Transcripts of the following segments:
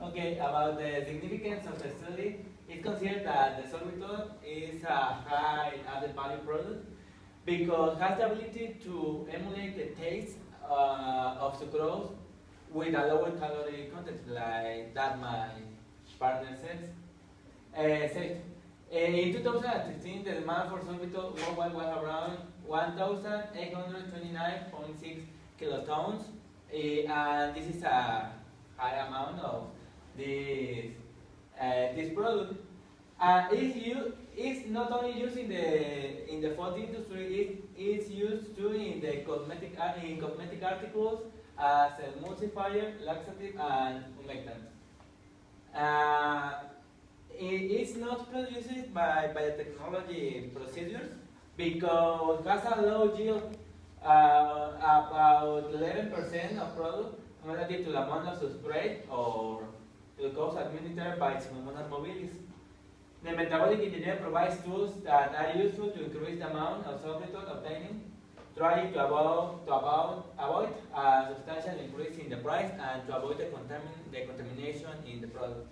Okay, about the significance of the study, it's considered that the sorbitol is a high added value product because it has the ability to emulate the taste of sucrose with a lower calorie content, like that my partner says. In 2016, the demand for sorbitol worldwide was around 1,829.6 kilotons, and this is a high amount of this product. It's not only used in the food industry, it's used too in the cosmetic articles as a emulsifier, laxative, and humectant. It's not produced by biotechnology procedures because it has a low yield, about 11% of product relative to the amount of substrate or glucose administered by Pseudomonas mobilis. The metabolic engineer provides tools that are useful to increase the amount of sorbitol obtaining, trying to avoid a substantial increase in the price and to avoid the contamination in the product.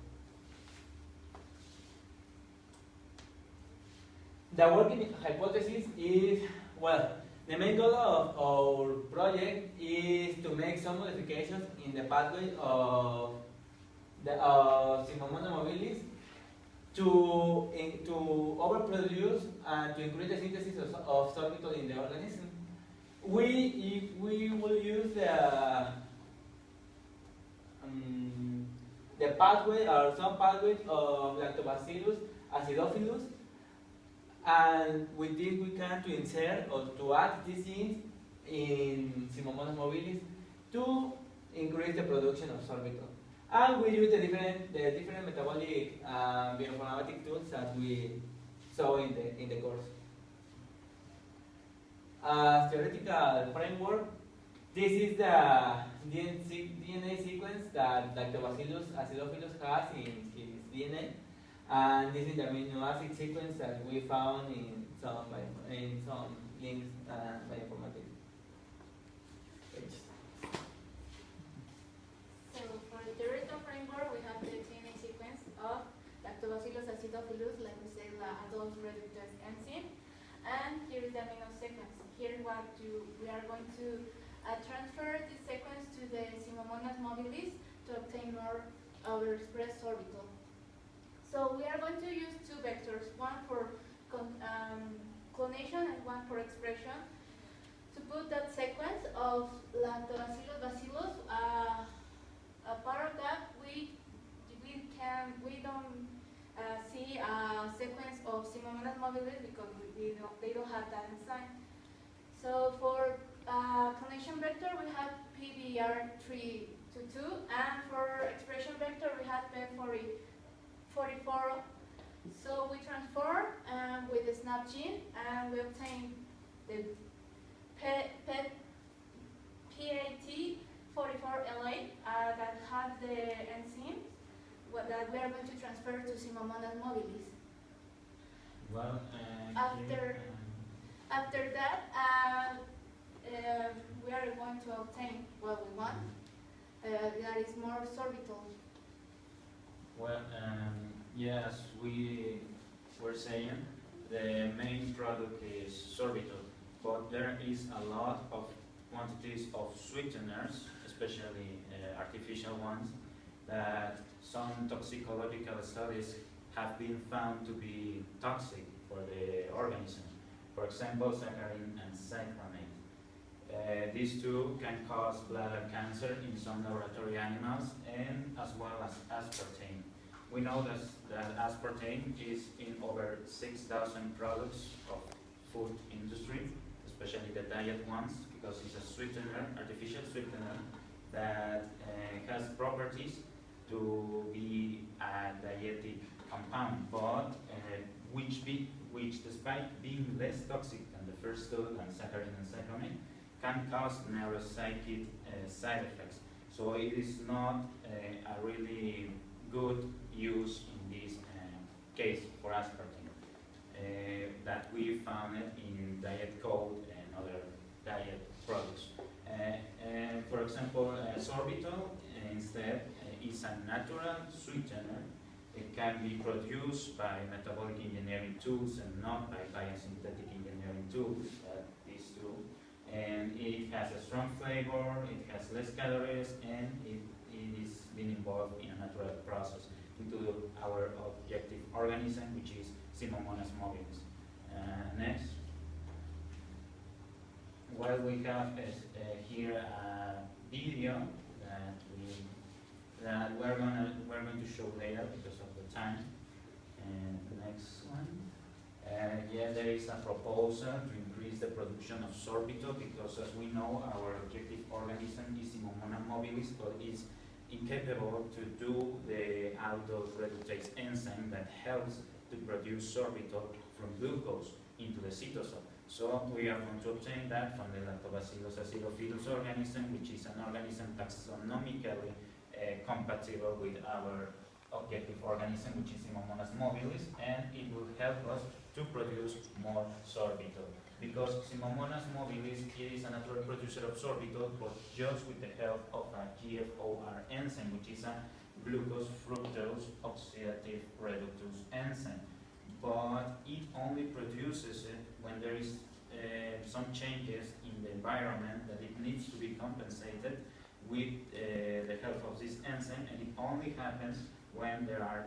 The working hypothesis is, well, the main goal of our project is to make some modifications in the pathway of Pseudomonas mobilis to overproduce and to increase the synthesis of sorbitol in the organism. We will use the pathway or some pathways of Lactobacillus acidophilus, and with this we can to insert or to add these genes in Pseudomonas mobilis to increase the production of sorbitol. And we use the different metabolic bioinformatic tools that we saw in the course. As theoretical framework, this is the DNA sequence that Lactobacillus acidophilus has in his DNA, and this is the amino acid sequence that we found in some links bioinformatics pages. So for the theoretical framework, we have the DNA sequence of Lactobacillus acidophilus, like we say, the adult reductase enzyme, and here is the amino sequence. Here we are going to transfer this sequence to the Pseudomonas mobilis to obtain more overexpressed sorbitol. So we are going to use two vectors, one for clonation and one for expression, to put that sequence of Lactobacillus bacillus. A part of that we don't see a sequence of Pseudomonas mobilis because they don't have that enzyme. So for clonation vector we have PBR322, and for expression vector we have PEP44. So we transform with the SNAP gene and we obtain the PAT44LA that has the enzyme that we are going to transfer to Pseudomonas mobilis. Well, after that, we are going to obtain what we want, that is more sorbitol. Well, yes, we were saying the main product is sorbitol, but there is a lot of quantities of sweeteners, especially artificial ones, that some toxicological studies have been found to be toxic for the organism. For example, saccharin and cyclamate. These two can cause bladder cancer in some laboratory animals, and as well as aspartame. We know that aspartame is in over 6,000 products of food industry, especially the diet ones, because it's a sweetener, artificial sweetener, that has properties to be a dietetic compound, but which despite being less toxic than the first two, than saccharin and cyclamate, can cause neuropsychic side effects. So it is not a really good use in this case for aspartame that we found it in diet coke and other diet products. For example, sorbitol instead is a natural sweetener. It can be produced by metabolic engineering tools and not by biosynthetic engineering tools, these two. And it has a strong flavor, it has less calories, and it is being involved in a natural process into our objective organism, which is Simomonas mobilis. Next. Well, we have here a video that we're going to show later because of the time. And the next one. Yeah, there is a proposal to increase the production of sorbitol because, as we know, our objective organism is Simomonas mobilis, but is incapable to do the aldose reductase enzyme that helps to produce sorbitol from glucose into the cytosol. So we are going to obtain that from the Lactobacillus acidophilus organism, which is an organism taxonomically compatible with our objective organism, which is Simomonas mobilis, and it will help us to produce more sorbitol. Because Simomonas mobilis is a natural producer of sorbitol, but just with the help of a GFOR enzyme, which is a glucose fructose oxidative reductase enzyme. But it only produces it when there is some changes in the environment that it needs to be compensated with the help of this enzyme, and it only happens when there are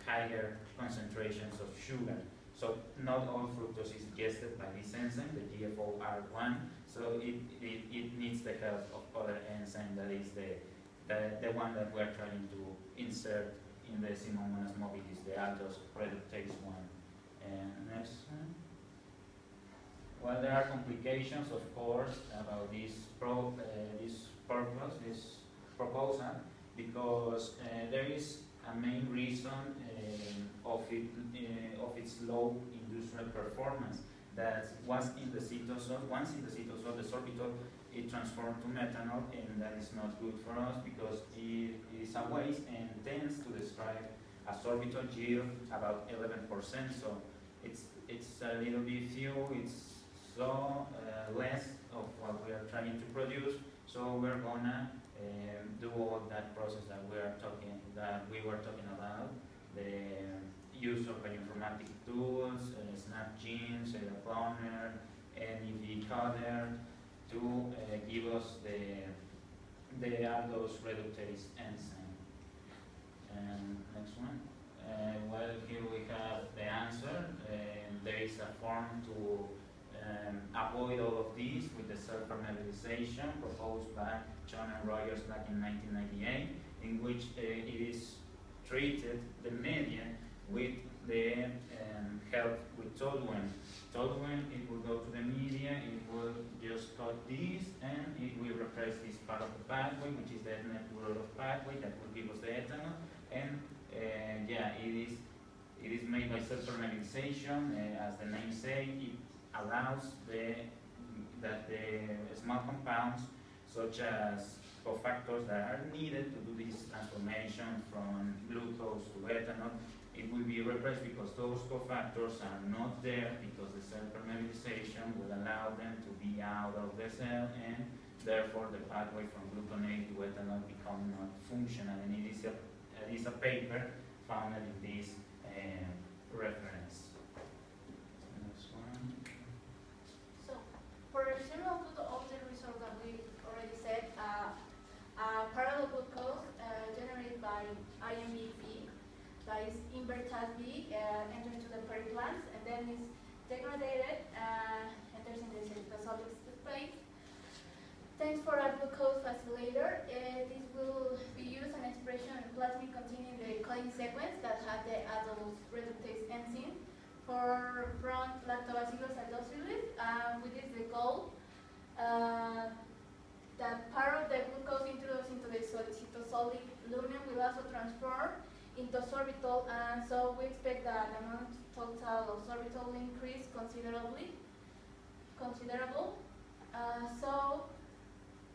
higher concentrations of sugar. So not all fructose is digested by this enzyme, the GFOR1, so it needs the help of other enzyme that is the one that we're trying to insert in the Simomonas mobilis, the aldose reductase 1. And next one. Well, there are complications, of course, about this proposal, because there is a main reason of its low industrial performance. That once in the cytosol, the sorbitol it transformed to methanol, and that is not good for us because it is a waste and tends to describe a sorbitol yield about 11%. So it's a little bit few. It's so less of what we are trying to produce. So we're gonna do all that process that we were talking about. The use of bioinformatic tools, snap genes, a cloner, NEV coder, to give us the aldose reductase enzyme. And next one. Well, here we have the answer. There is a form to avoid all of these with the self-permeabilization proposed by John and Rogers back in 1998, in which it is treated the media with the help with toluene. Toluene, it will go to the media, it will just cut this, and it will repress this part of the pathway, which is the network of pathway that will give us the ethanol. And yeah, it is made by self-permeabilization, as the name says. It allows that the small compounds, such as cofactors that are needed to do this transformation from glucose to ethanol, it will be repressed because those cofactors are not there, because the cell permeabilization will allow them to be out of the cell, and therefore the pathway from gluconate to ethanol become not functional. And it is a paper founded in this reference. Next one. So, for example, to all the results that we already said, parallel glucose generated by IMBP, that is invertase B, enters into the periplants and then is degraded, enters in the cytosolic space. Thanks for a glucose vacillator. This will be used an expression in plasmid containing the coding sequence that has the aldose reductase enzyme from Lactobacillus acidophilus. With this, the goal that part of the glucose introduced into the cytosolic lumen will also transform into sorbitol, and so we expect that the amount total of sorbitol will increase considerable. So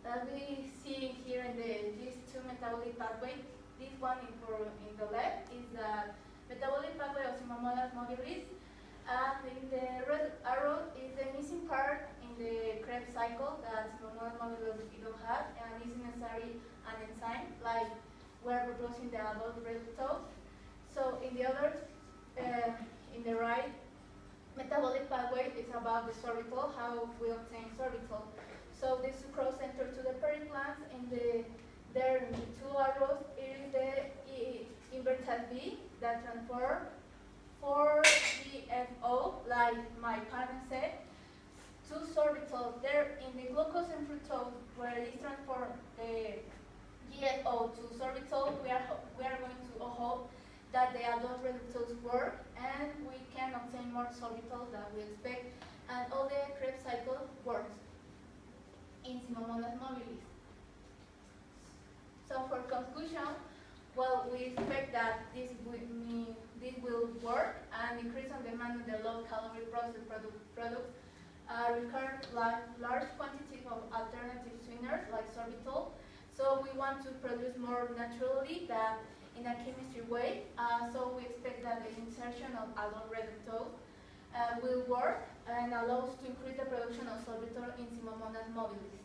that we see here in these two metabolic pathways. This one in the left is the metabolic pathway of Simomonas mobilis, and in the red arrow is the missing part in the Krebs cycle that Simomonas mobilis don't have, and is necessary an enzyme like we are proposing the adult reductose. So in the other, in the right, metabolic pathway is about the sorbitol, how we obtain sorbitol. So the sucrose enters to the periplant. There in the two arrows, it is the inverted B that transforms 4-GFO, like my partner said, to sorbitol. There in the glucose and fructose, where it transforms the GFO to sorbitol, we are going to hope that the adult reductose work and we can obtain more sorbitol than we expect, and all the Krebs cycle works in Simomonas mobilis. So for conclusion, well, we expect that this will work and increase on demand on the low-calorie processed products, require large quantities of alternative sweeteners like sorbitol. So we want to produce more naturally than in a chemistry way. So we expect that the insertion of adult reductose will work and allows to increase the production of sorbitol in Simomonas mobilis.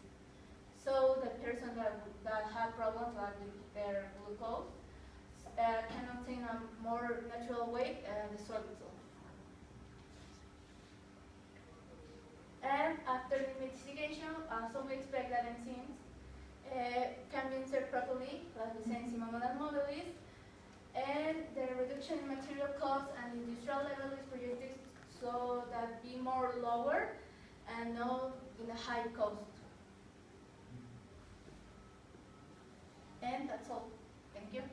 So the person that have problems like with their glucose can obtain a more natural way the sorbitol. And after the investigation, so we expect that enzymes can be inserted properly, like we say in Simomonas mobilis, and the reduction in material costs and industrial level is projected so that be more lower and not in a high cost. And that's all. Thank you.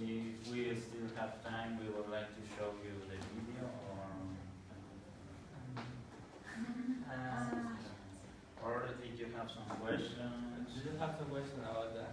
If we still have time, we would like to show you the video, or if you have some questions. Do you have some question about that?